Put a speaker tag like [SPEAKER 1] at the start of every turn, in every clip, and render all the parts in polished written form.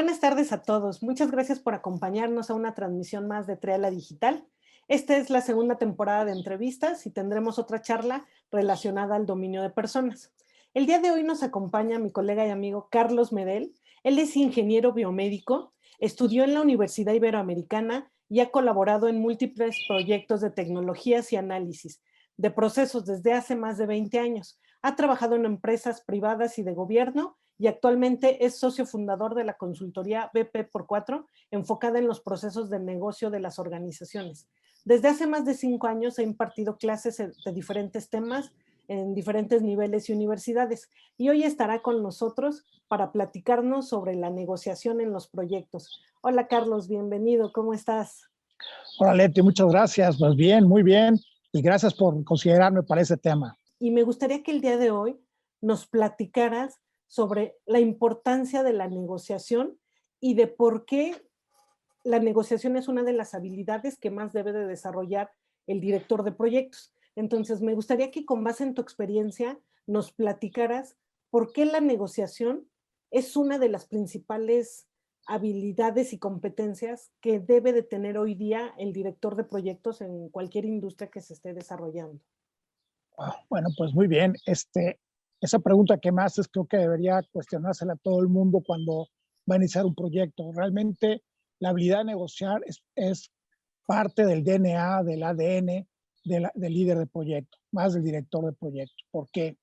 [SPEAKER 1] buenas tardes a todos. Muchas gracias por acompañarnos a una transmisión más de Triala Digital. Esta es la segunda temporada de entrevistas y tendremos otra charla relacionada al dominio de personas. El día de hoy nos acompaña mi colega y amigo Carlos Medel. Él es ingeniero biomédico, estudió en la Universidad Iberoamericana y ha colaborado en múltiples proyectos de tecnologías y análisis de procesos desde hace más de 20 años. Ha trabajado en empresas privadas y de gobierno y actualmente es socio fundador de la consultoría BP por 4, enfocada en los procesos de negocio de las organizaciones. Desde hace más de 5 años ha impartido clases de diferentes temas en diferentes niveles y universidades, y hoy estará con nosotros para platicarnos sobre la negociación en los proyectos. Hola Carlos, bienvenido, ¿cómo estás?
[SPEAKER 2] Hola Leti, muchas gracias, pues bien, muy bien, y gracias por considerarme para ese tema.
[SPEAKER 1] Y me gustaría que el día de hoy nos platicaras sobre la importancia de la negociación y de por qué la negociación es una de las habilidades que más debe de desarrollar el director de proyectos. Entonces, me gustaría que con base en tu experiencia nos platicaras por qué la negociación es una de las principales habilidades y competencias que debe de tener hoy día el director de proyectos en cualquier industria que se esté desarrollando.
[SPEAKER 2] Bueno, pues muy bien. Esa pregunta que me haces creo que debería cuestionársela a todo el mundo cuando va a iniciar un proyecto. Realmente la habilidad de negociar es parte del DNA, del ADN del líder de proyecto, más del director de proyecto. ¿Por qué?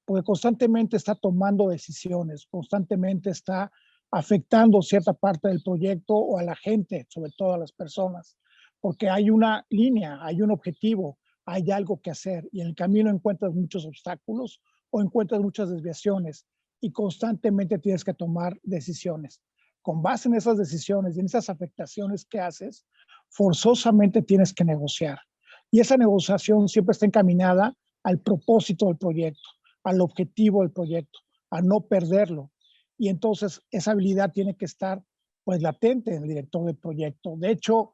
[SPEAKER 2] Porque constantemente está tomando decisiones, constantemente está afectando cierta parte del proyecto o a la gente, sobre todo a las personas, porque hay una línea, hay un objetivo, hay algo que hacer y en el camino encuentras muchos obstáculos o encuentras muchas desviaciones y constantemente tienes que tomar decisiones. Con base en esas decisiones y en esas afectaciones que haces, forzosamente tienes que negociar. Y esa negociación siempre está encaminada al propósito del proyecto, al objetivo del proyecto, a no perderlo. Y entonces esa habilidad tiene que estar pues latente en el director del proyecto. De hecho,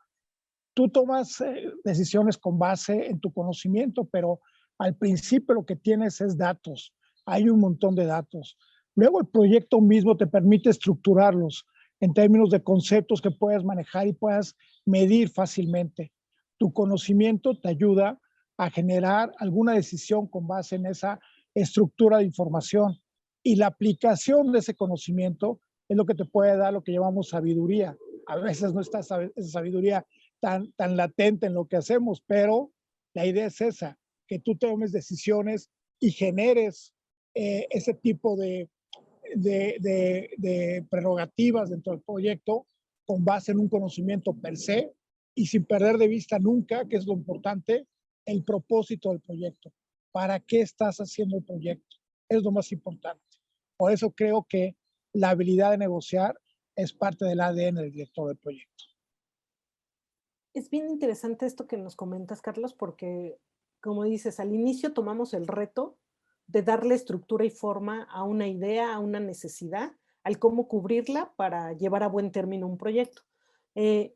[SPEAKER 2] tú tomas decisiones con base en tu conocimiento, pero al principio lo que tienes es datos. Hay un montón de datos. Luego el proyecto mismo te permite estructurarlos en términos de conceptos que puedas manejar y puedas medir fácilmente. Tu conocimiento te ayuda a generar alguna decisión con base en esa estructura de información. Y la aplicación de ese conocimiento es lo que te puede dar lo que llamamos sabiduría. A veces no está esa sabiduría tan latente en lo que hacemos, pero la idea es esa, que tú tomes decisiones y generes ese tipo de prerrogativas dentro del proyecto con base en un conocimiento per se y sin perder de vista nunca, que es lo importante, el propósito del proyecto. ¿Para qué estás haciendo el proyecto? Es lo más importante. Por eso creo que la habilidad de negociar es parte del ADN del director del proyecto.
[SPEAKER 1] Es bien interesante esto que nos comentas, Carlos, porque, como dices, al inicio tomamos el reto de darle estructura y forma a una idea, a una necesidad, al cómo cubrirla para llevar a buen término un proyecto. Eh,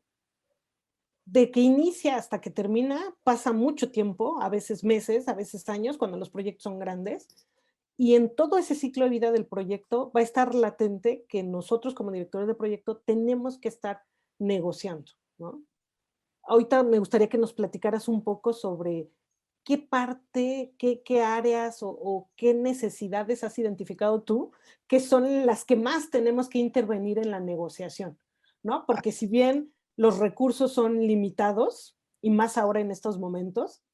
[SPEAKER 1] de que inicia hasta que termina pasa mucho tiempo, a veces meses, a veces años, cuando los proyectos son grandes. Y en todo ese ciclo de vida del proyecto va a estar latente que nosotros como directores de proyecto tenemos que estar negociando, ¿no? Ahorita me gustaría que nos platicaras un poco sobre qué parte, qué áreas o qué necesidades has identificado tú que son las que más tenemos que intervenir en la negociación, ¿no? Porque si bien los recursos son limitados, y más ahora en estos momentos,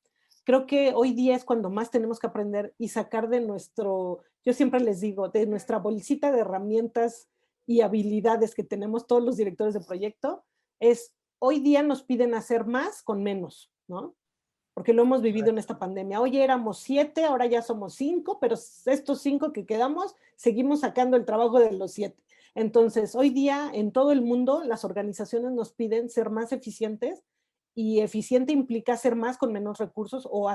[SPEAKER 1] creo que hoy día es cuando más tenemos que aprender y sacar de nuestro, yo siempre les digo, de nuestra bolsita de herramientas y habilidades que tenemos todos los directores de proyecto, es hoy día nos piden hacer más con menos, ¿no? Porque lo hemos vivido en esta pandemia. Hoy éramos 7, ahora ya somos 5, pero estos 5 que quedamos, seguimos sacando el trabajo de los 7. Entonces, hoy día en todo el mundo las organizaciones nos piden ser más eficientes y eficiente implica hacer más con menos recursos o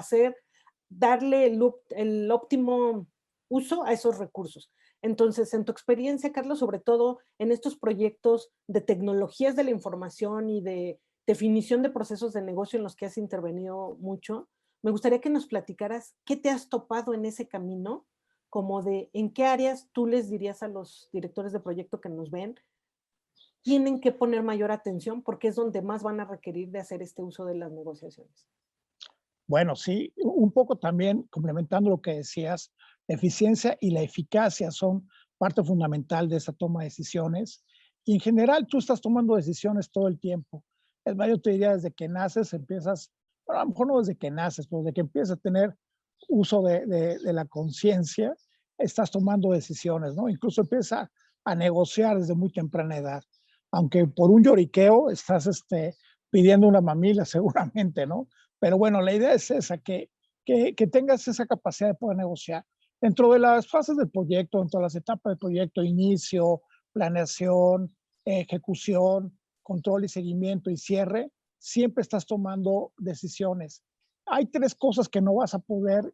[SPEAKER 1] darle el óptimo uso a esos recursos. Entonces, en tu experiencia, Carlos, sobre todo en estos proyectos de tecnologías de la información y de definición de procesos de negocio en los que has intervenido mucho, me gustaría que nos platicaras qué te has topado en ese camino, como de en qué áreas tú les dirías a los directores de proyecto que nos ven, tienen que poner mayor atención porque es donde más van a requerir de hacer este uso de las negociaciones?
[SPEAKER 2] Bueno, sí, un poco también complementando lo que decías, la eficiencia y la eficacia son parte fundamental de esa toma de decisiones. Y en general tú estás tomando decisiones todo el tiempo. Es más, yo te diría desde que naces empiezas, bueno, a lo mejor no desde que naces, pero desde que empiezas a tener uso de la conciencia, estás tomando decisiones, ¿no? Incluso empieza a negociar desde muy temprana edad. Aunque por un lloriqueo estás pidiendo una mamila seguramente, ¿no? Pero bueno, la idea es esa, que tengas esa capacidad de poder negociar. Dentro de las fases del proyecto, dentro de las etapas del proyecto, inicio, planeación, ejecución, control y seguimiento y cierre, siempre estás tomando decisiones. Hay tres cosas que no vas a poder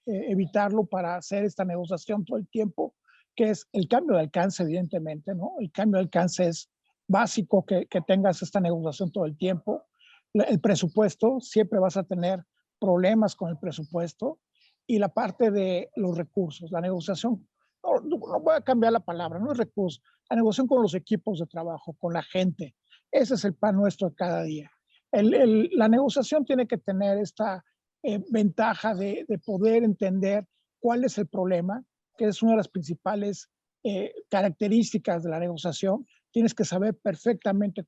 [SPEAKER 2] evitarlo para hacer esta negociación todo el tiempo, que es el cambio de alcance, evidentemente, ¿no? El cambio de alcance es básico que tengas esta negociación todo el tiempo. El presupuesto, siempre vas a tener problemas con el presupuesto y la parte de los recursos, la negociación, no voy a cambiar la palabra, no es recursos, la negociación con los equipos de trabajo, con la gente. Ese es el pan nuestro de cada día. La negociación tiene que tener esta ventaja de poder entender cuál es el problema, que es una de las principales características de la negociación. Tienes que saber perfectamente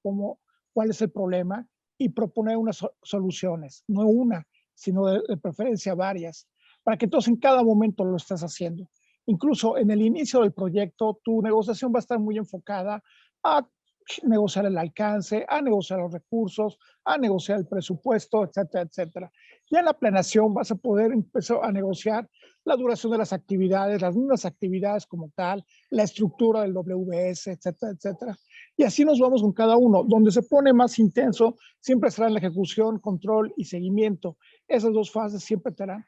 [SPEAKER 2] cuál es el problema y proponer unas soluciones, no una, sino de preferencia varias, para que entonces en cada momento lo estés haciendo. Incluso en el inicio del proyecto, tu negociación va a estar muy enfocada a negociar el alcance, a negociar los recursos, a negociar el presupuesto, etcétera, etcétera. Ya en la planeación vas a poder empezar a negociar la duración de las actividades, las mismas actividades como tal, la estructura del WS, etcétera, etcétera. Y así nos vamos con cada uno. Donde se pone más intenso siempre será en la ejecución, control y seguimiento. Esas dos fases siempre te harán.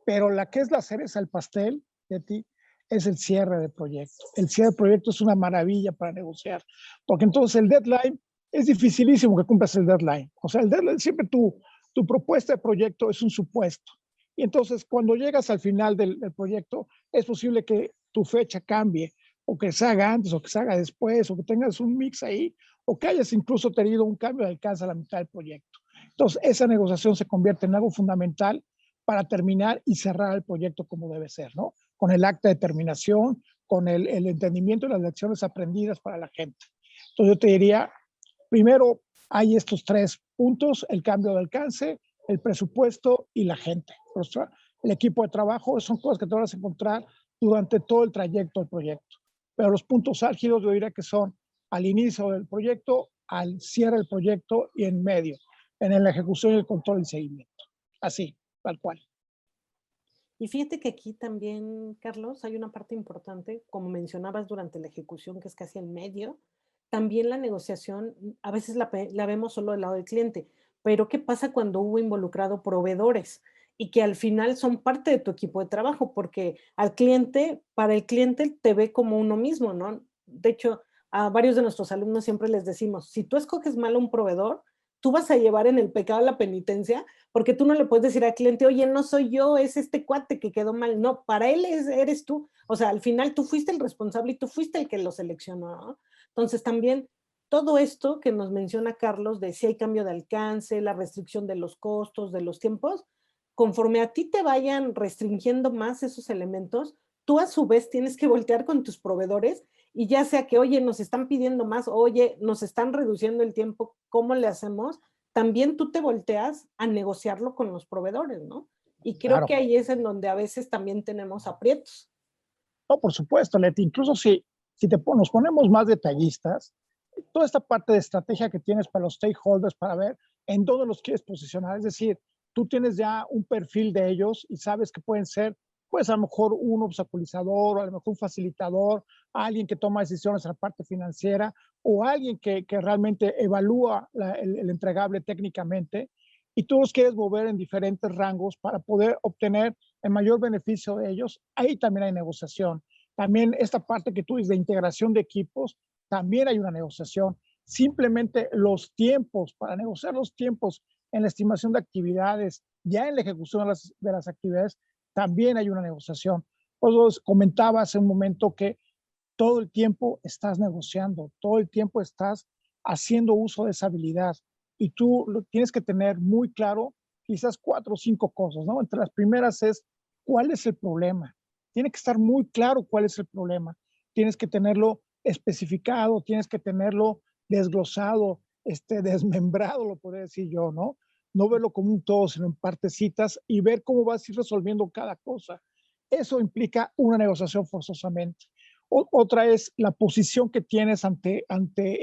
[SPEAKER 2] Pero la que es la cereza del pastel de ti es el cierre de proyecto. El cierre de proyecto es una maravilla para negociar, porque entonces el deadline es dificilísimo que cumplas el deadline. O sea, el deadline siempre tu propuesta de proyecto es un supuesto. Y entonces cuando llegas al final del proyecto, es posible que tu fecha cambie, o que se haga antes, o que se haga después, o que tengas un mix ahí, o que hayas incluso tenido un cambio de alcance a la mitad del proyecto. Entonces, esa negociación se convierte en algo fundamental para terminar y cerrar el proyecto como debe ser, ¿no? Con el acta de terminación, con el entendimiento y las lecciones aprendidas para la gente. Entonces, yo te diría, primero hay estos tres puntos: el cambio de alcance, el presupuesto y la gente. El equipo de trabajo son cosas que te vas a encontrar durante todo el trayecto del proyecto. Pero los puntos álgidos yo diría que son al inicio del proyecto, al cierre del proyecto y en medio, en la ejecución y el control y seguimiento. Así, tal cual.
[SPEAKER 1] Y fíjate que aquí también, Carlos, hay una parte importante, como mencionabas durante la ejecución, que es casi el medio. También la negociación, a veces la vemos solo del lado del cliente, pero ¿qué pasa cuando hubo involucrado proveedores? Y que al final son parte de tu equipo de trabajo, porque al cliente, para el cliente te ve como uno mismo, ¿no? De hecho, a varios de nuestros alumnos siempre les decimos, si tú escoges mal a un proveedor, tú vas a llevar en el pecado la penitencia porque tú no le puedes decir al cliente, oye, no soy yo, es este cuate que quedó mal. No, para él eres tú. O sea, al final tú fuiste el responsable y tú fuiste el que lo seleccionó, ¿no? Entonces también todo esto que nos menciona Carlos de si hay cambio de alcance, la restricción de los costos, de los tiempos, conforme a ti te vayan restringiendo más esos elementos, tú a su vez tienes que voltear con tus proveedores y ya sea que, oye, nos están pidiendo más, oye, nos están reduciendo el tiempo, ¿cómo le hacemos? También tú te volteas a negociarlo con los proveedores, ¿no? Y creo
[SPEAKER 2] Claro.
[SPEAKER 1] que ahí es en donde a veces también tenemos aprietos.
[SPEAKER 2] No, por supuesto, Leti. Incluso si nos ponemos más detallistas, toda esta parte de estrategia que tienes para los stakeholders, para ver en dónde los quieres posicionar, es decir, tú tienes ya un perfil de ellos y sabes que pueden ser, pues a lo mejor un obstaculizador, o a lo mejor un facilitador, alguien que toma decisiones en la parte financiera, o alguien que realmente evalúa el entregable técnicamente, y tú los quieres mover en diferentes rangos para poder obtener el mayor beneficio de ellos. Ahí también hay negociación. También esta parte que tú dices de integración de equipos, también hay una negociación. Simplemente los tiempos, para negociar los tiempos en la estimación de actividades, ya en la ejecución de las actividades, también hay una negociación. Pues comentaba hace un momento que todo el tiempo estás negociando, todo el tiempo estás haciendo uso de esa habilidad. Y tú lo tienes que tener muy claro, quizás 4 o 5 cosas, ¿no? Entre las primeras es, ¿cuál es el problema? Tiene que estar muy claro cuál es el problema. Tienes que tenerlo especificado, tienes que tenerlo desglosado, desmembrado, lo podría decir yo, ¿no? No verlo como un todo, sino en partecitas y ver cómo vas a ir resolviendo cada cosa. Eso implica una negociación forzosamente. Otra es la posición que tienes ante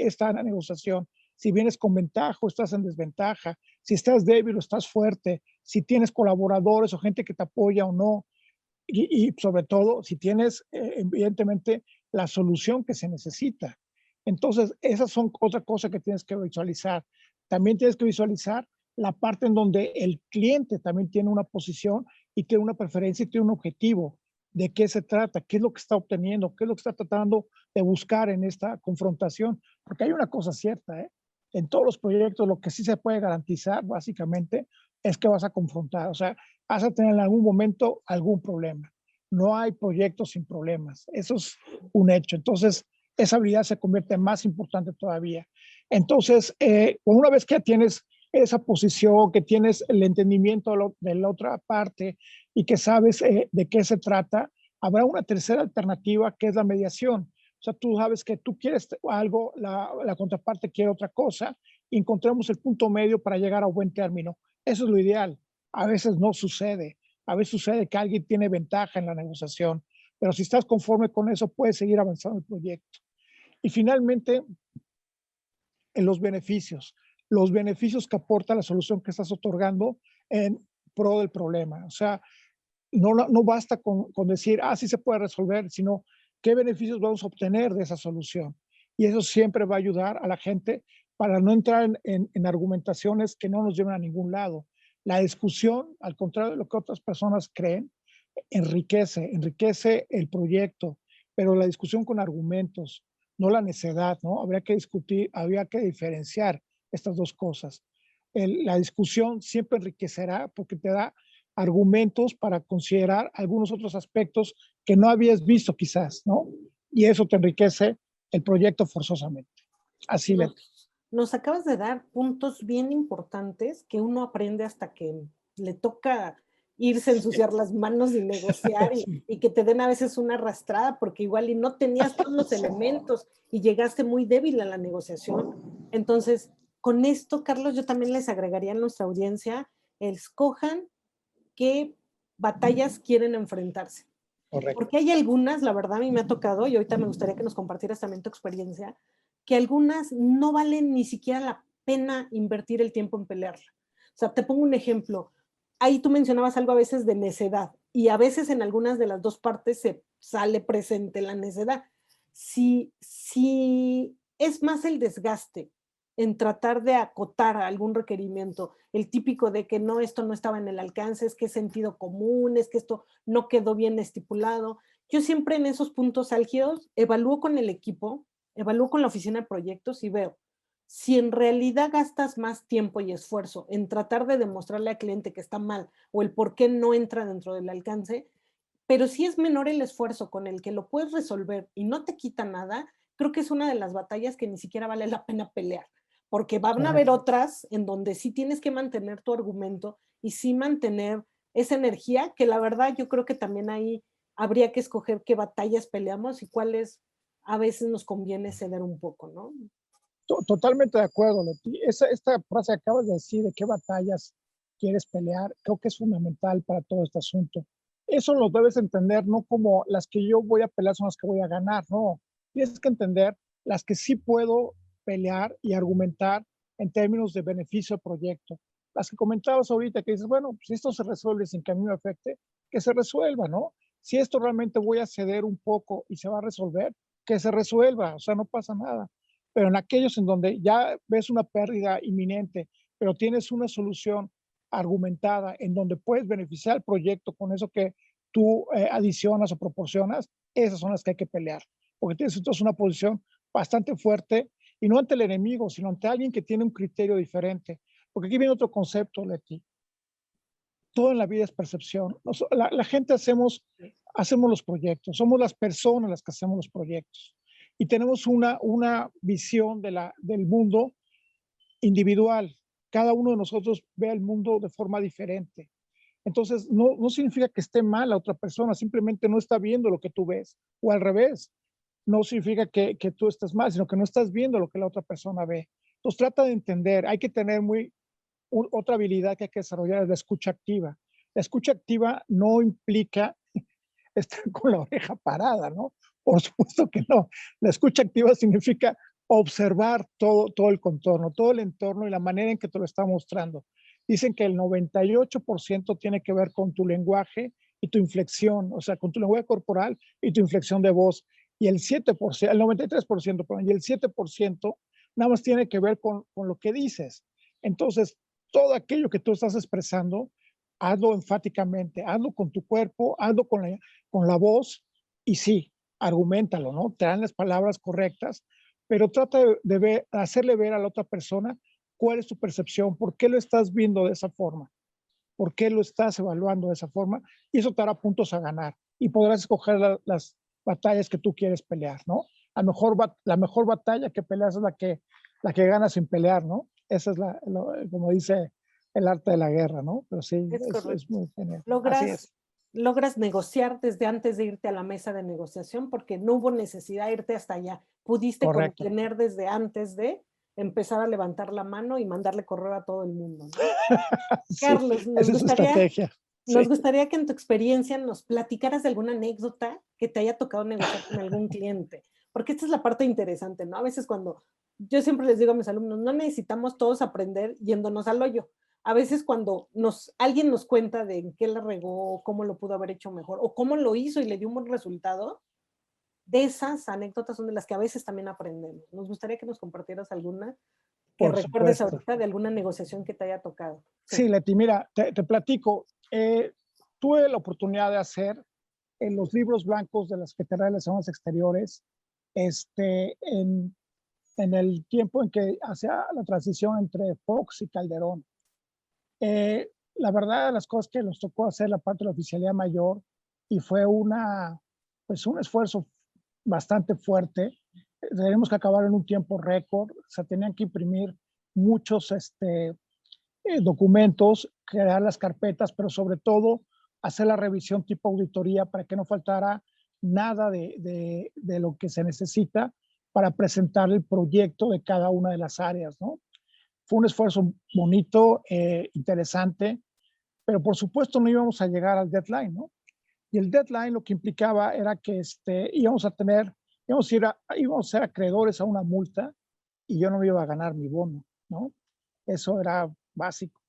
[SPEAKER 2] esta negociación. Si vienes con ventaja o estás en desventaja, si estás débil o estás fuerte, si tienes colaboradores o gente que te apoya o no, y sobre todo si tienes evidentemente la solución que se necesita. Entonces, esas son otra cosa que tienes que visualizar. También tienes que visualizar la parte en donde el cliente también tiene una posición y tiene una preferencia y tiene un objetivo. ¿De qué se trata? ¿Qué es lo que está obteniendo? ¿Qué es lo que está tratando de buscar en esta confrontación? Porque hay una cosa cierta, ¿eh? En todos los proyectos lo que sí se puede garantizar básicamente es que vas a confrontar. O sea, vas a tener en algún momento algún problema. No hay proyectos sin problemas. Eso es un hecho. Entonces, esa habilidad se convierte en más importante todavía. Entonces, una vez que ya tienes esa posición, que tienes el entendimiento de la otra parte y que sabes de qué se trata, habrá una tercera alternativa que es la mediación. O sea, tú sabes que tú quieres algo, la contraparte quiere otra cosa, y encontramos el punto medio para llegar a un buen término. Eso es lo ideal. A veces no sucede. A veces sucede que alguien tiene ventaja en la negociación, pero si estás conforme con eso, puedes seguir avanzando el proyecto. Y finalmente, en los beneficios que aporta la solución que estás otorgando en pro del problema. O sea, no basta con decir, sí se puede resolver, sino qué beneficios vamos a obtener de esa solución. Y eso siempre va a ayudar a la gente para no entrar en argumentaciones que no nos llevan a ningún lado. La discusión, al contrario de lo que otras personas creen, enriquece el proyecto, pero la discusión con argumentos, no la necedad, ¿no? Habría que discutir, habría que diferenciar estas dos cosas. La discusión siempre enriquecerá porque te da argumentos para considerar algunos otros aspectos que no habías visto quizás, ¿no? Y eso te enriquece el proyecto forzosamente. Así, Leti.
[SPEAKER 1] Nos acabas de dar puntos bien importantes que uno aprende hasta que le toca irse a ensuciar las manos y negociar
[SPEAKER 2] Sí.
[SPEAKER 1] y que te den a veces una arrastrada porque igual y no tenías todos los elementos y llegaste muy débil a la negociación. Entonces, con esto, Carlos, yo también les agregaría a nuestra audiencia, escojan qué batallas quieren enfrentarse.
[SPEAKER 2] Correcto.
[SPEAKER 1] Porque hay algunas, la verdad a mí me ha tocado, y ahorita me gustaría que nos compartieras también tu experiencia, que algunas no valen ni siquiera la pena invertir el tiempo en pelearla. O sea, te pongo un ejemplo. Ahí tú mencionabas algo a veces de necedad, y a veces en algunas de las dos partes se sale presente la necedad. Si es más el desgaste en tratar de acotar a algún requerimiento, el típico de que no, esto no estaba en el alcance, es que es sentido común, es que esto no quedó bien estipulado. Yo siempre en esos puntos álgidos evalúo con el equipo, evalúo con la oficina de proyectos y veo si en realidad gastas más tiempo y esfuerzo en tratar de demostrarle al cliente que está mal o el por qué no entra dentro del alcance, pero si es menor el esfuerzo con el que lo puedes resolver y no te quita nada, creo que es una de las batallas que ni siquiera vale la pena pelear, porque van a haber
[SPEAKER 2] Correcto.
[SPEAKER 1] otras en donde sí tienes que mantener tu argumento y sí mantener esa energía, que la verdad yo creo que también ahí habría que escoger qué batallas peleamos y cuáles a veces nos conviene ceder un poco, ¿no?
[SPEAKER 2] Totalmente de acuerdo, Leti. Esta frase que acabas de decir de qué batallas quieres pelear, creo que es fundamental para todo este asunto. Eso lo debes entender no como las que yo voy a pelear son las que voy a ganar, no. Tienes que entender las que sí puedo pelear y argumentar en términos de beneficio al proyecto. Las que comentabas ahorita que dices, bueno, si esto se resuelve sin que a mí me afecte, que se resuelva, ¿no? Si esto realmente voy a ceder un poco y se va a resolver, que se resuelva, o sea, no pasa nada. Pero en aquellos en donde ya ves una pérdida inminente, pero tienes una solución argumentada en donde puedes beneficiar al proyecto con eso que tú adicionas o proporcionas, esas son las que hay que pelear, porque tienes entonces una posición bastante fuerte y no ante el enemigo, sino ante alguien que tiene un criterio diferente. Porque aquí viene otro concepto, Leti. Todo en la vida es percepción. La gente hacemos los proyectos, somos las personas las que hacemos los proyectos. y tenemos una visión del mundo individual. Cada uno de nosotros ve el mundo de forma diferente. Entonces, no significa que esté mal la otra persona, simplemente no está viendo lo que tú ves, o al revés, no significa que tú estés mal, sino que no estás viendo lo que la otra persona ve. Entonces, trata de entender, hay que tener otra habilidad que hay que desarrollar, es la escucha activa. La escucha activa no implica estar con la oreja parada, ¿no? Por supuesto que no. La escucha activa significa observar todo el contorno, todo el entorno y la manera en que te lo está mostrando. Dicen que el 98% tiene que ver con tu lenguaje y tu inflexión, o sea, con tu lenguaje corporal y tu inflexión de voz. Y el 7%, el 93%, perdón, y el 7% nada más tiene que ver con lo que dices. Entonces, todo aquello que tú estás expresando, hazlo enfáticamente, hazlo con tu cuerpo, hazlo con la voz y sí, argumentalo, ¿no? Te dan las palabras correctas, pero trata de hacerle ver a la otra persona cuál es tu percepción, por qué lo estás viendo de esa forma, por qué lo estás evaluando de esa forma, y eso te dará puntos a ganar y podrás escoger las batallas que tú quieres pelear, ¿no? La mejor batalla que peleas es la que ganas sin pelear, ¿no? Esa es como dice el arte de la guerra, ¿no? Pero sí,
[SPEAKER 1] Es
[SPEAKER 2] es
[SPEAKER 1] correcto.
[SPEAKER 2] muy genial. Así
[SPEAKER 1] Logras
[SPEAKER 2] es,
[SPEAKER 1] logras negociar desde antes de irte a la mesa de negociación, porque no hubo necesidad de irte hasta allá. Pudiste
[SPEAKER 2] correcto.
[SPEAKER 1] contener desde antes de empezar a levantar la mano y mandarle correo a todo el mundo, ¿no?
[SPEAKER 2] Sí,
[SPEAKER 1] Carlos,
[SPEAKER 2] esa es su estrategia.
[SPEAKER 1] nos
[SPEAKER 2] Sí,
[SPEAKER 1] gustaría que en tu experiencia nos platicaras de alguna anécdota que te haya tocado negociar con algún cliente, porque esta es la parte interesante, ¿no? A veces cuando yo siempre les digo a mis alumnos, no necesitamos todos aprender yéndonos al hoyo. A veces cuando alguien nos cuenta de en qué la regó, cómo lo pudo haber hecho mejor o cómo lo hizo y le dio un buen resultado, de esas anécdotas son de las que a veces también aprendemos. Nos gustaría que nos compartieras alguna que
[SPEAKER 2] por
[SPEAKER 1] recuerdes
[SPEAKER 2] supuesto.
[SPEAKER 1] ahorita de alguna negociación que te haya tocado. Sí.
[SPEAKER 2] Sí, Leti, mira, te platico. Tuve la oportunidad de hacer en los libros blancos de la Secretaría de Relaciones Exteriores, este, en el tiempo en que hacía la transición entre Fox y Calderón. La verdad de las cosas que nos tocó hacer la parte de la oficialía mayor y fue pues un esfuerzo bastante fuerte. Tenemos que acabar en un tiempo récord, se tenían que imprimir muchos documentos, crear las carpetas, pero sobre todo hacer la revisión tipo auditoría para que no faltara nada de lo que se necesita para presentar el proyecto de cada una de las áreas, ¿no? Fue un esfuerzo bonito, interesante, pero por supuesto no íbamos a llegar al deadline, ¿no? Y el deadline lo que implicaba era que íbamos a ser acreedores a una multa y yo no me iba a ganar mi bono, ¿no? Eso era básico.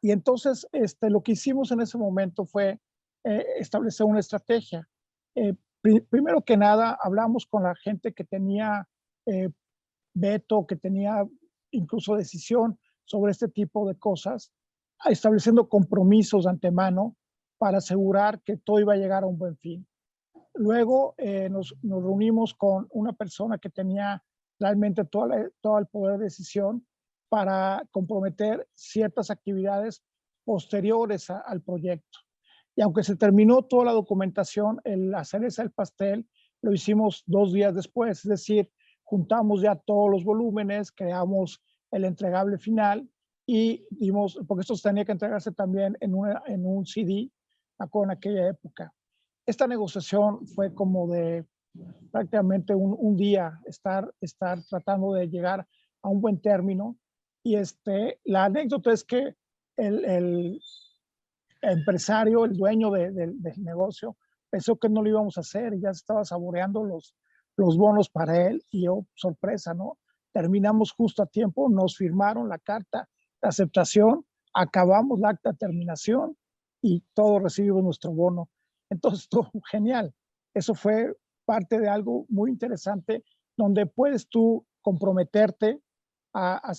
[SPEAKER 2] Y entonces lo que hicimos en ese momento fue establecer una estrategia. Primero que nada, hablamos con la gente que tenía eh, veto, que tenía incluso decisión sobre este tipo de cosas, estableciendo compromisos de antemano para asegurar que todo iba a llegar a un buen fin. Luego nos reunimos con una persona que tenía realmente todo el poder de decisión para comprometer ciertas actividades posteriores al proyecto. Y aunque se terminó toda la documentación, la cereza del pastel lo hicimos 2 días después, es decir, juntamos ya todos los volúmenes, creamos el entregable final y dimos, porque esto tenía que entregarse también en un CD, en aquella época. Esta negociación fue como de prácticamente un día estar tratando de llegar a un buen término. Y la anécdota es que el empresario, el dueño del negocio, pensó que no lo íbamos a hacer y ya se estaba saboreando los bonos para él. Y yo, sorpresa, ¿no? Terminamos justo a tiempo, nos firmaron la carta de aceptación, acabamos la acta de terminación y todos recibimos nuestro bono. Entonces, estuvo genial. Eso fue parte de algo muy interesante donde puedes tú comprometerte a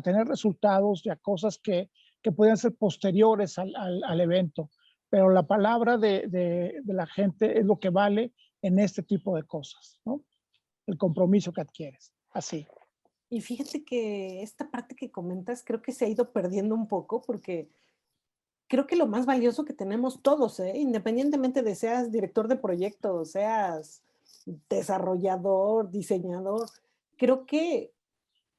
[SPEAKER 2] tener resultados y a cosas que pueden ser posteriores al evento. Pero la palabra de la gente es lo que vale en este tipo de cosas, ¿no? El compromiso que adquieres. Así.
[SPEAKER 1] Y fíjate que esta parte que comentas creo que se ha ido perdiendo un poco porque creo que lo más valioso que tenemos todos, independientemente de seas director de proyecto, seas desarrollador, diseñador. Creo que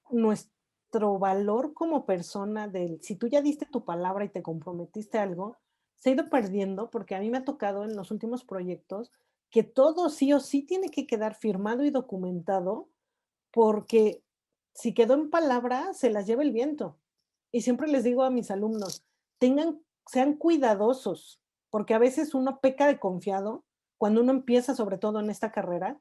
[SPEAKER 1] nuestro valor como persona del si tú ya diste tu palabra y te comprometiste a algo, se ha ido perdiendo, porque a mí me ha tocado en los últimos proyectos que todo sí o sí tiene que quedar firmado y documentado, porque si quedó en palabra, se las lleva el viento. Y siempre les digo a mis alumnos, sean cuidadosos, porque a veces uno peca de confiado cuando uno empieza, sobre todo en esta carrera.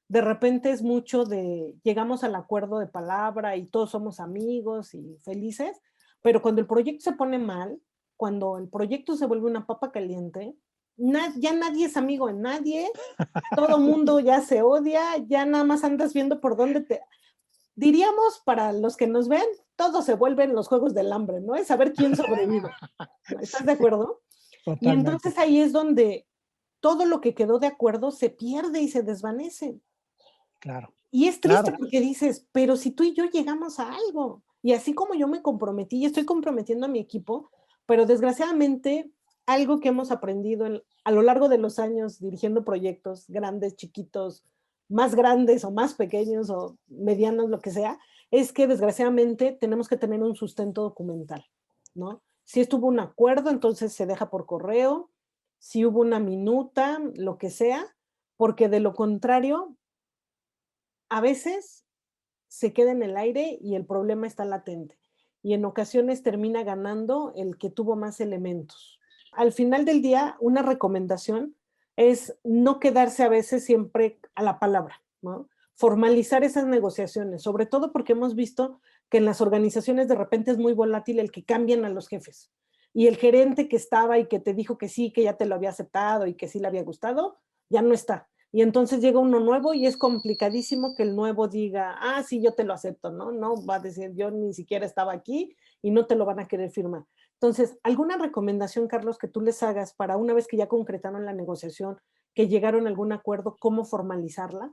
[SPEAKER 1] De repente es mucho de llegamos al acuerdo de palabra y todos somos amigos y felices, pero cuando el proyecto se pone mal, cuando el proyecto se vuelve una papa caliente, ya nadie es amigo de nadie, todo mundo ya se odia, ya nada más andas viendo por dónde te... Diríamos, para los que nos ven, todo se vuelven los juegos del hambre, ¿no? Es saber quién sobrevive. ¿Estás de
[SPEAKER 2] Sí,
[SPEAKER 1] acuerdo? Y
[SPEAKER 2] totalmente.
[SPEAKER 1] entonces ahí es donde todo lo que quedó de acuerdo se pierde y se desvanece.
[SPEAKER 2] Claro,
[SPEAKER 1] Y es triste
[SPEAKER 2] claro.
[SPEAKER 1] porque dices, pero si tú y yo llegamos a algo, y así como yo me comprometí y estoy comprometiendo a mi equipo, pero desgraciadamente algo que hemos aprendido a lo largo de los años dirigiendo proyectos grandes, chiquitos, más grandes o más pequeños o medianos, lo que sea, es que desgraciadamente tenemos que tener un sustento documental, ¿no? Si estuvo un acuerdo, entonces se deja por correo, si hubo una minuta, lo que sea, porque de lo contrario, a veces se queda en el aire y el problema está latente. Y en ocasiones termina ganando el que tuvo más elementos. Al final del día, una recomendación es no quedarse a veces siempre a la palabra, ¿no? Formalizar esas negociaciones, sobre todo porque hemos visto que en las organizaciones de repente es muy volátil el que cambian a los jefes. Y el gerente que estaba y que te dijo que sí, que ya te lo había aceptado y que sí le había gustado, ya no está. Y entonces llega uno nuevo y es complicadísimo que el nuevo diga, ah, sí, yo te lo acepto, ¿no? No va a decir, yo ni siquiera estaba aquí y no te lo van a querer firmar. Entonces, ¿alguna recomendación, Carlos, que tú les hagas para una vez que ya concretaron la negociación, que llegaron a algún acuerdo, cómo formalizarla?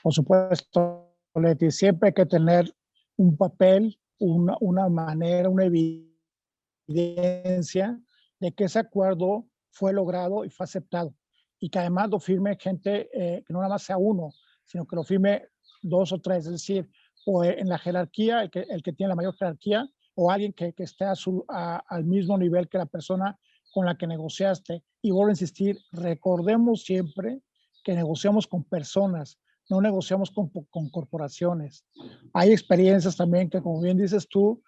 [SPEAKER 2] Por supuesto, Leti, siempre hay que tener un papel, una manera, una evidencia de que ese acuerdo fue logrado y fue aceptado. Y que además lo firme gente, que no nada más sea uno, sino que lo firme dos o tres, es decir, o en la jerarquía, el que tiene la mayor jerarquía, o alguien que esté al mismo nivel que la persona con la que negociaste. Y vuelvo a insistir, recordemos siempre que negociamos con personas, no negociamos con corporaciones. Hay experiencias también que, como bien dices tú,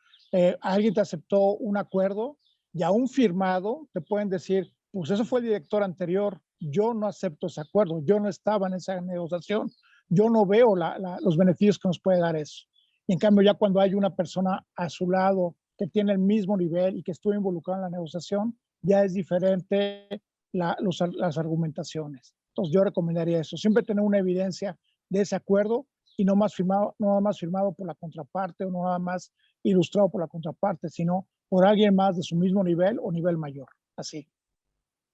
[SPEAKER 2] alguien te aceptó un acuerdo y aún firmado, te pueden decir, pues eso fue el director anterior, yo no acepto ese acuerdo, yo no estaba en esa negociación, yo no veo los beneficios que nos puede dar eso. Y en cambio, ya cuando hay una persona a su lado que tiene el mismo nivel y que estuvo involucrada en la negociación, ya es diferente las argumentaciones. Entonces yo recomendaría eso, siempre tener una evidencia de ese acuerdo y no nada más firmado por la contraparte o no nada más ilustrado por la contraparte, sino por alguien más de su mismo nivel o nivel mayor. Así.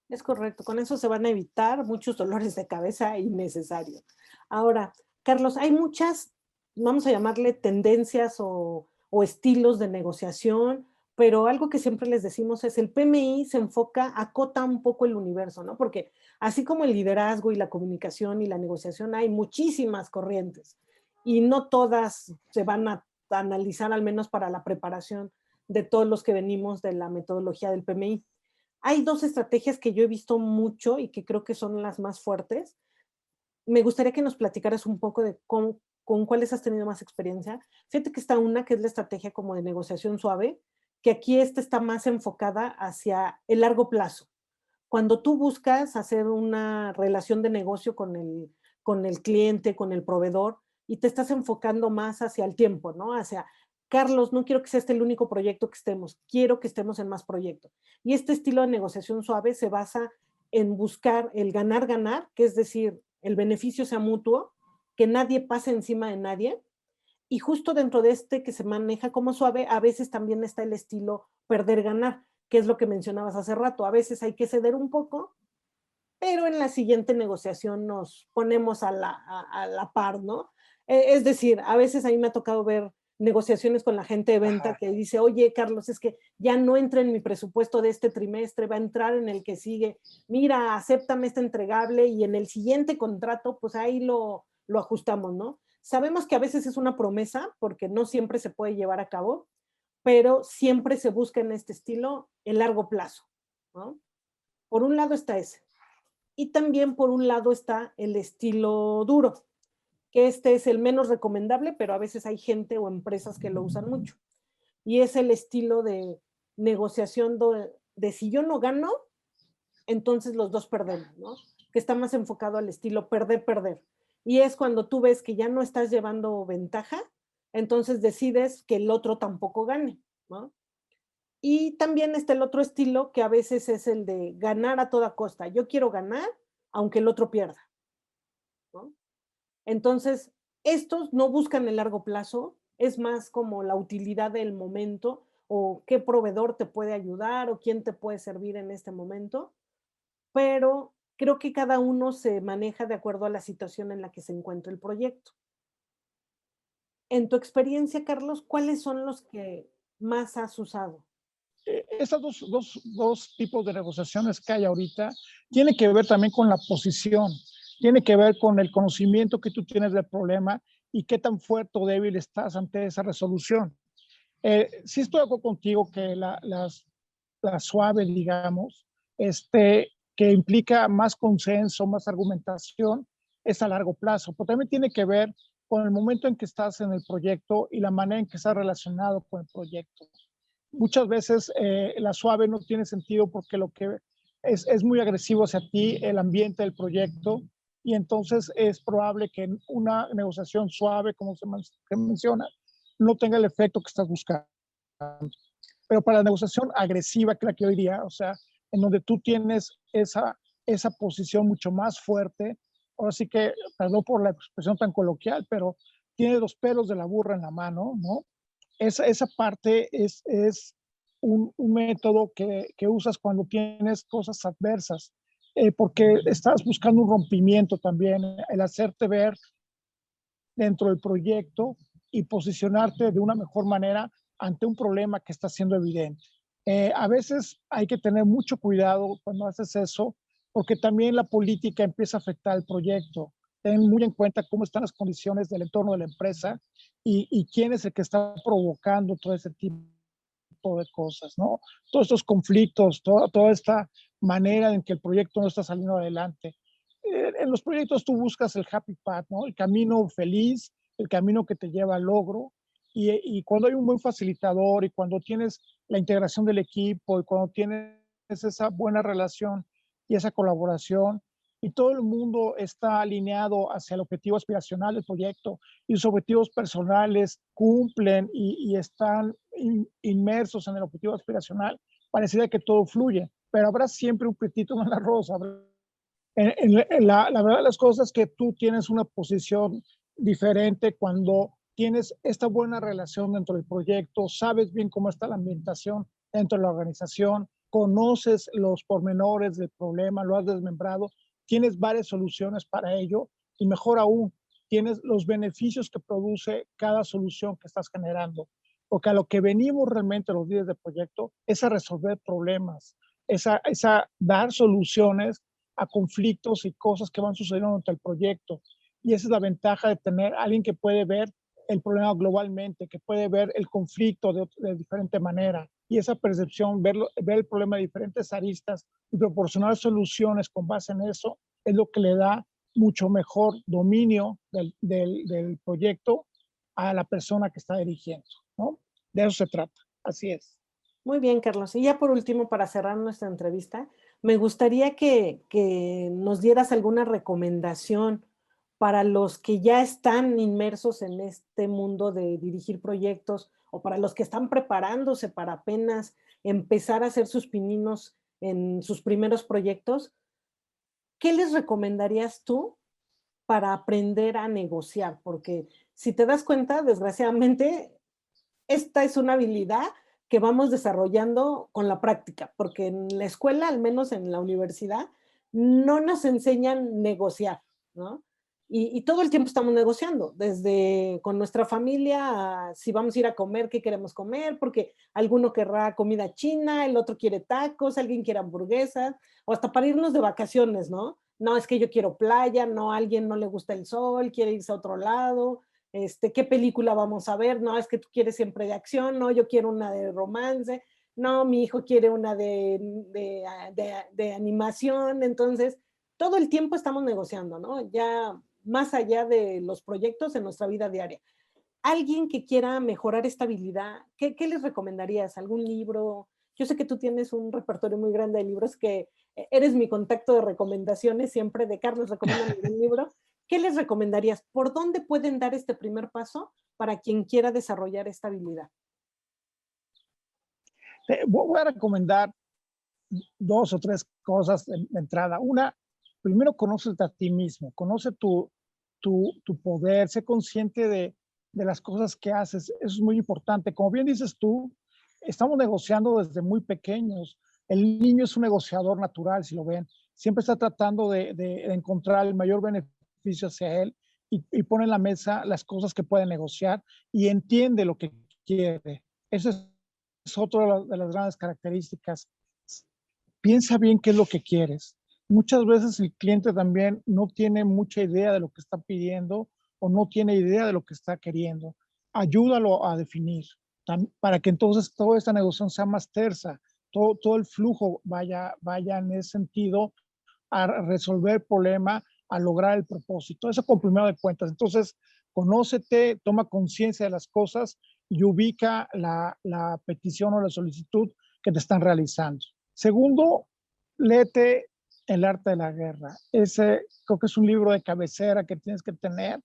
[SPEAKER 1] Es correcto, con eso se van a evitar muchos dolores de cabeza innecesarios. Ahora, Carlos, hay muchas, vamos a llamarle tendencias o estilos de negociación, pero algo que siempre les decimos es el PMI se enfoca, acota un poco el universo, ¿no? Porque así como el liderazgo y la comunicación y la negociación, hay muchísimas corrientes y no todas se van a analizar, al menos para la preparación de todos los que venimos de la metodología del PMI. Hay 2 estrategias que yo he visto mucho y que creo que son las más fuertes. Me gustaría que nos platicaras un poco de con cuáles has tenido más experiencia. Fíjate que está una que es la estrategia como de negociación suave, que aquí esta está más enfocada hacia el largo plazo. Cuando tú buscas hacer una relación de negocio con el cliente, con el proveedor, y te estás enfocando más hacia el tiempo, ¿no? Hacia, Carlos, no quiero que sea este el único proyecto que estemos, quiero que estemos en más proyectos. Y este estilo de negociación suave se basa en buscar el ganar-ganar, que es decir, el beneficio sea mutuo, que nadie pase encima de nadie. Y justo dentro de este que se maneja como suave, a veces también está el estilo perder-ganar, que es lo que mencionabas hace rato. A veces hay que ceder un poco, pero en la siguiente negociación nos ponemos a la par, ¿no? Es decir, a veces a mí me ha tocado ver negociaciones con la gente de venta
[SPEAKER 2] Ajá.
[SPEAKER 1] que dice, oye, Carlos, es que ya no entra en mi presupuesto de este trimestre, va a entrar en el que sigue. Mira, acéptame este entregable y en el siguiente contrato, pues ahí lo ajustamos, ¿no? Sabemos que a veces es una promesa porque no siempre se puede llevar a cabo, pero siempre se busca en este estilo el largo plazo, ¿no? Por un lado está ese. Y también por un lado está el estilo duro, que este es el menos recomendable, pero a veces hay gente o empresas que lo usan mucho. Y es el estilo de negociación de si yo no gano, entonces los dos perdemos, ¿no? Que está más enfocado al estilo perder, perder. Y es cuando tú ves que ya no estás llevando ventaja, entonces decides que el otro tampoco gane, ¿no? Y también está el otro estilo que a veces es el de ganar a toda costa. Yo quiero ganar aunque el otro pierda, ¿no? Entonces, estos no buscan el largo plazo, es más como la utilidad del momento o qué proveedor te puede ayudar o quién te puede servir en este momento, pero creo que cada uno se maneja de acuerdo a la situación en la que se encuentra el proyecto. En tu experiencia, Carlos, ¿cuáles son los que más has usado?
[SPEAKER 2] Esas dos tipos de negociaciones que hay ahorita tienen que ver también con la posición, tiene que ver con el conocimiento que tú tienes del problema y qué tan fuerte o débil estás ante esa resolución. Sí estoy de acuerdo contigo que la suave, digamos, que implica más consenso, más argumentación, es a largo plazo, pero también tiene que ver con el momento en que estás en el proyecto y la manera en que estás relacionado con el proyecto. Muchas veces la suave no tiene sentido porque lo que es muy agresivo hacia ti, el ambiente del proyecto, y entonces es probable que una negociación suave, como se menciona, no tenga el efecto que estás buscando. Pero para la negociación agresiva, que la que yo diría, o sea, en donde tú tienes esa posición mucho más fuerte, ahora sí que, perdón por la expresión tan coloquial, pero tiene los pelos de la burra en la mano, ¿no? Esa parte es un método que usas cuando tienes cosas adversas, porque estás buscando un rompimiento también, el hacerte ver dentro del proyecto y posicionarte de una mejor manera ante un problema que está siendo evidente. A veces hay que tener mucho cuidado cuando haces eso, porque también la política empieza a afectar el proyecto. Ten muy en cuenta cómo están las condiciones del entorno de la empresa y quién es el que está provocando todo ese tipo de cosas, ¿no? Todos estos conflictos, toda esta manera en que el proyecto no está saliendo adelante. En los proyectos tú buscas el happy path, ¿no? El camino feliz, el camino que te lleva al logro. Y cuando hay un buen facilitador y cuando tienes la integración del equipo y cuando tienes esa buena relación y esa colaboración y todo el mundo está alineado hacia el objetivo aspiracional del proyecto y sus objetivos personales cumplen y están inmersos en el objetivo aspiracional, parecería que todo fluye, pero habrá siempre un petito en la rosa. La verdad de las cosas es que tú tienes una posición diferente cuando tienes esta buena relación dentro del proyecto, sabes bien cómo está la ambientación dentro de la organización, conoces los pormenores del problema, lo has desmembrado, tienes varias soluciones para ello y mejor aún, tienes los beneficios que produce cada solución que estás generando. Porque a lo que venimos realmente los líderes de proyecto es a resolver problemas, es a dar soluciones a conflictos y cosas que van sucediendo durante el proyecto. Y esa es la ventaja de tener a alguien que puede ver el problema globalmente, que puede ver el conflicto de diferente manera. Y esa percepción, ver el problema de diferentes aristas y proporcionar soluciones con base en eso, es lo que le da mucho mejor dominio del proyecto a la persona que está dirigiendo, ¿no? De eso se trata. Así es.
[SPEAKER 1] Muy bien, Carlos. Y ya por último, para cerrar nuestra entrevista, me gustaría que nos dieras alguna recomendación para los que ya están inmersos en este mundo de dirigir proyectos o para los que están preparándose para apenas empezar a hacer sus pininos en sus primeros proyectos. ¿Qué les recomendarías tú para aprender a negociar? Porque si te das cuenta, desgraciadamente, esta es una habilidad que vamos desarrollando con la práctica, porque en la escuela, al menos en la universidad, no nos enseñan negociar, ¿no? Y todo el tiempo estamos negociando, desde con nuestra familia, a si vamos a ir a comer, qué queremos comer, porque alguno querrá comida china, el otro quiere tacos, alguien quiere hamburguesas, o hasta para irnos de vacaciones, ¿no? No, es que yo quiero playa, no, a alguien no le gusta el sol, quiere irse a otro lado, ¿qué película vamos a ver? No, es que tú quieres siempre de acción, no, yo quiero una de romance, no, mi hijo quiere una de animación, entonces todo el tiempo estamos negociando, ¿no? Ya más allá de los proyectos en nuestra vida diaria. Alguien que quiera mejorar esta habilidad, ¿qué les recomendarías? ¿Algún libro? Yo sé que tú tienes un repertorio muy grande de libros que eres mi contacto de recomendaciones siempre de Carlos, recomiéndame un libro. ¿Qué les recomendarías? ¿Por dónde pueden dar este primer paso para quien quiera desarrollar esta habilidad?
[SPEAKER 2] Voy a recomendar dos o tres cosas de entrada. Una, primero conócete a ti mismo, conoce tu poder, sé consciente de las cosas que haces. Eso es muy importante. Como bien dices tú, estamos negociando desde muy pequeños. El niño es un negociador natural, si lo ven. Siempre está tratando de encontrar el mayor beneficio hacia él y pone en la mesa las cosas que puede negociar y entiende lo que quiere. Eso es otra de las grandes características. Piensa bien qué es lo que quieres. Muchas veces el cliente también no tiene mucha idea de lo que está pidiendo o no tiene idea de lo que está queriendo. Ayúdalo a definir para que entonces toda esta negociación sea más tersa, todo el flujo vaya en ese sentido a resolver el problema, a lograr el propósito. Eso con primero de cuentas. Entonces, conócete, toma conciencia de las cosas y ubica la petición o la solicitud que te están realizando. Segundo, léete El arte de la guerra. Ese creo que es un libro de cabecera que tienes que tener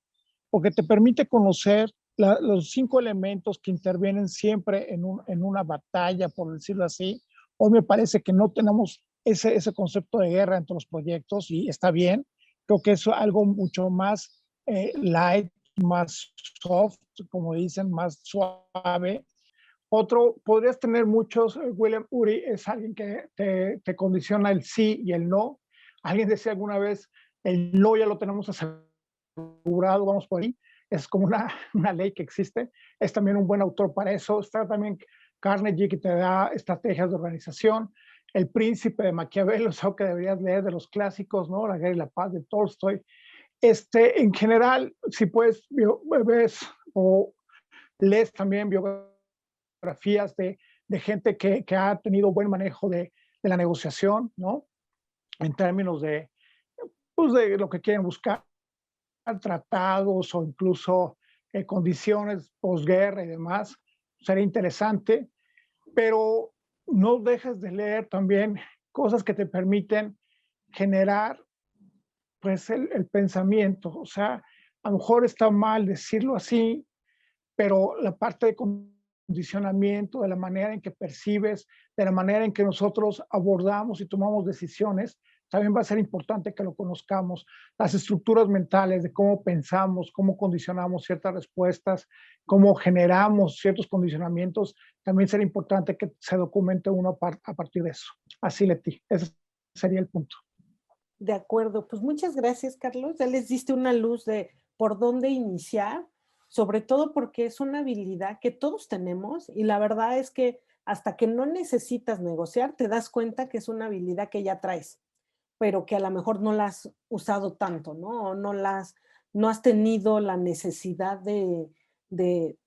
[SPEAKER 2] porque te permite conocer los 5 elementos que intervienen siempre en una batalla, por decirlo así. Hoy me parece que no tenemos ese concepto de guerra entre los proyectos y está bien. Creo que es algo mucho más light, más soft, como dicen, más suave. Otro, podrías tener muchos, William Ury es alguien que te condiciona el sí y el no. Alguien decía alguna vez, el no ya lo tenemos asegurado, vamos por ahí. Es como una ley que existe. Es también un buen autor para eso. Está también Carnegie, que te da estrategias de organización. El Príncipe de Maquiavelo es algo que deberías leer de los clásicos, ¿no? La Guerra y la Paz de Tolstoy. En general, si puedes, ves o lees también biografías de gente que ha tenido buen manejo de la negociación, ¿no? En términos pues de lo que quieren buscar, tratados o incluso condiciones posguerra y demás. Sería interesante, pero no dejes de leer también cosas que te permiten generar pues el pensamiento. O sea, a lo mejor está mal decirlo así, pero la parte de condicionamiento, de la manera en que percibes, de la manera en que nosotros abordamos y tomamos decisiones, también va a ser importante que lo conozcamos. Las estructuras mentales de cómo pensamos, cómo condicionamos ciertas respuestas, cómo generamos ciertos condicionamientos, también será importante que se documente uno a partir de eso. Así, Leti, ese sería el punto.
[SPEAKER 1] De acuerdo, pues muchas gracias, Carlos. Ya les diste una luz de por dónde iniciar, sobre todo porque es una habilidad que todos tenemos y la verdad es que hasta que no necesitas negociar, te das cuenta que es una habilidad que ya traes, pero que a lo mejor no la has usado tanto, ¿no? O no has tenido la necesidad de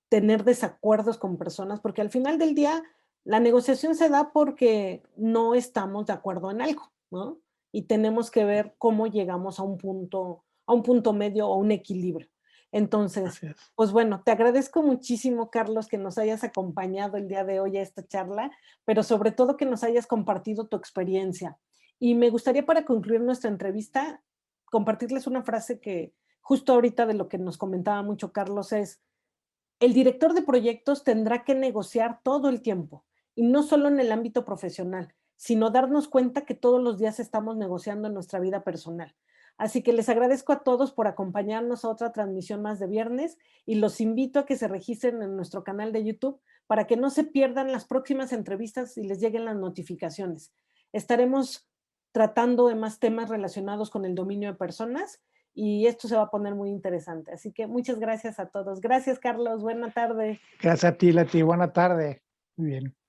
[SPEAKER 1] tener desacuerdos con personas, porque al final del día la negociación se da porque no estamos de acuerdo en algo, ¿no? Y tenemos que ver cómo llegamos a un punto medio o un equilibrio. Entonces,
[SPEAKER 2] Así es.
[SPEAKER 1] pues bueno, te agradezco muchísimo, Carlos, que nos hayas acompañado el día de hoy a esta charla, pero sobre todo que nos hayas compartido tu experiencia. Y me gustaría para concluir nuestra entrevista, compartirles una frase que justo ahorita de lo que nos comentaba mucho Carlos es, el director de proyectos tendrá que negociar todo el tiempo, y no solo en el ámbito profesional, sino darnos cuenta que todos los días estamos negociando en nuestra vida personal. Así que les agradezco a todos por acompañarnos a otra transmisión más de viernes y los invito a que se registren en nuestro canal de YouTube para que no se pierdan las próximas entrevistas y les lleguen las notificaciones. Estaremos tratando de más temas relacionados con el dominio de personas y esto se va a poner muy interesante. Así que muchas gracias a todos. Gracias, Carlos. Buena tarde.
[SPEAKER 2] Gracias a ti, Leti. Buena tarde. Muy bien.